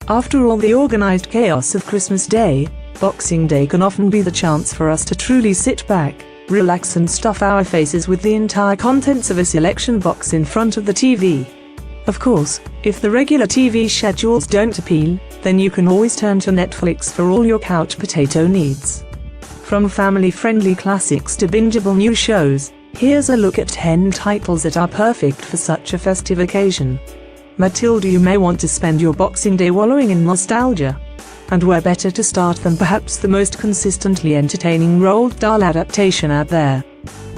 After all the organized chaos of Christmas Day, Boxing Day can often be the chance for us to truly sit back, relax and stuff our faces with the entire contents of a selection box in front of the TV. Of course, if the regular TV schedules don't appeal, then you can always turn to Netflix for all your couch potato needs. From family-friendly classics to bingeable new shows, here's a look at 10 titles that are perfect for such a festive occasion. Matilda, you may want to spend your Boxing Day wallowing in nostalgia. And where better to start than perhaps the most consistently entertaining Roald Dahl adaptation out there.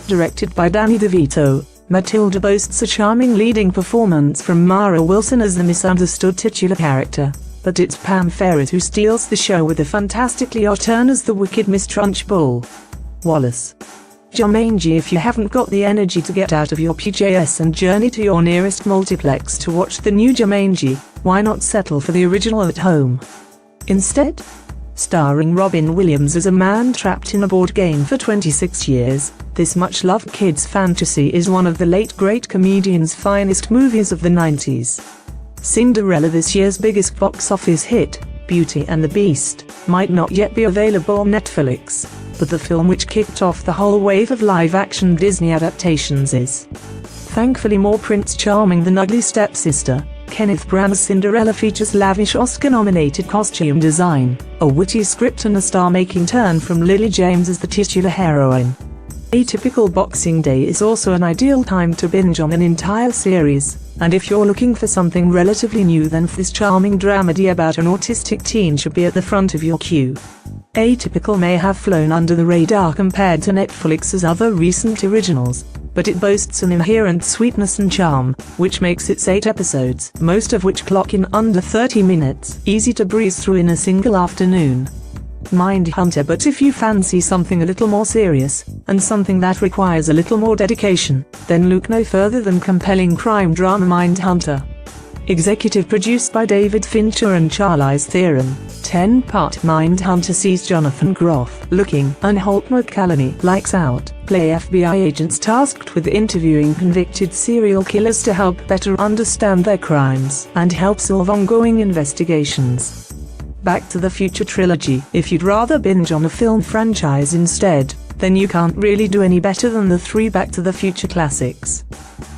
Directed by Danny DeVito, Matilda boasts a charming leading performance from Mara Wilson as the misunderstood titular character, but it's Pam Ferris who steals the show with a fantastically odd turn as the wicked Miss Trunchbull. Wallace. Jumanji, if you haven't got the energy to get out of your PJs and journey to your nearest multiplex to watch the new Jumanji, why not settle for the original at home? Instead, starring Robin Williams as a man trapped in a board game for 26 years, this much-loved kids' fantasy is one of the late great comedian's finest movies of the 90s. Cinderella, this year's biggest box office hit, Beauty and the Beast, might not yet be available on Netflix, but the film which kicked off the whole wave of live-action Disney adaptations is. Thankfully more Prince Charming than ugly stepsister, Kenneth Branagh's Cinderella features lavish Oscar-nominated costume design, a witty script and a star-making turn from Lily James as the titular heroine. A typical Boxing Day is also an ideal time to binge on an entire series, and if you're looking for something relatively new, then this charming dramedy about an autistic teen should be at the front of your queue. Atypical may have flown under the radar compared to Netflix's other recent originals, but it boasts an inherent sweetness and charm, which makes its 8 episodes, most of which clock in under 30 minutes, easy to breeze through in a single afternoon. Mindhunter, but if you fancy something a little more serious, and something that requires a little more dedication, then look no further than compelling crime drama Mindhunter. Executive produced by David Fincher and Charlize Theron, 10-part Mindhunter sees Jonathan Groff looking, and Holt McCallany lights out, play FBI agents tasked with interviewing convicted serial killers to help better understand their crimes and help solve ongoing investigations. Back to the Future trilogy, if you'd rather binge on a film franchise instead, then you can't really do any better than the 3 Back to the Future classics.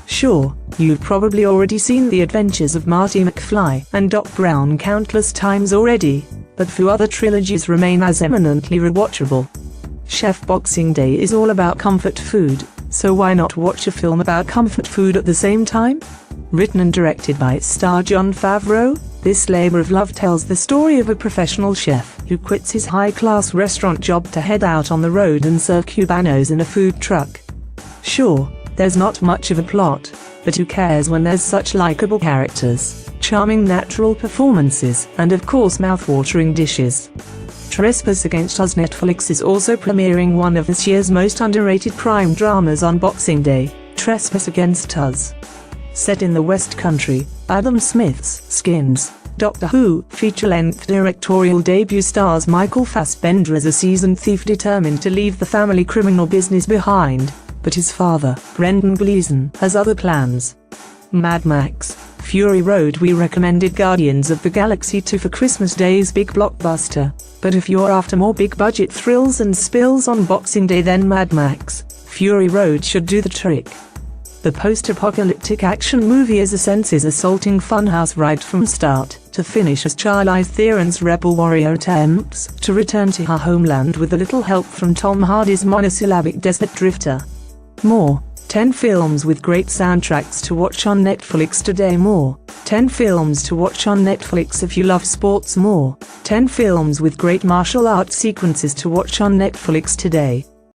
Sure, you've probably already seen the adventures of Marty McFly and Doc Brown countless times already, but few other trilogies remain as eminently rewatchable. Chef, Boxing Day is all about comfort food, so why not watch a film about comfort food at the same time? Written and directed by its star Jon Favreau, this labor of love tells the story of a professional chef who quits his high-class restaurant job to head out on the road and serve Cubanos in a food truck. Sure, there's not much of a plot, but who cares when there's such likable characters, charming natural performances, and of course mouth-watering dishes. Trespass Against Us. Netflix is also premiering one of this year's most underrated crime dramas on Boxing Day, Trespass Against Us. Set in the West Country, Adam Smith's Skins, Doctor Who feature-length directorial debut stars Michael Fassbender as a seasoned thief determined to leave the family criminal business behind, but his father, Brendan Gleeson, has other plans. Mad Max Fury Road. We recommended Guardians of the Galaxy 2 for Christmas Day's big blockbuster, but if you're after more big-budget thrills and spills on Boxing Day, then Mad Max Fury Road should do the trick. The post-apocalyptic action movie is a senses-assaulting funhouse ride from start to finish as Charlize Theron's rebel warrior attempts to return to her homeland with a little help from Tom Hardy's monosyllabic desert drifter. More 10 films with great soundtracks to watch on Netflix today. More 10 films to watch on Netflix if you love sports. More 10 films with great martial arts sequences to watch on Netflix today.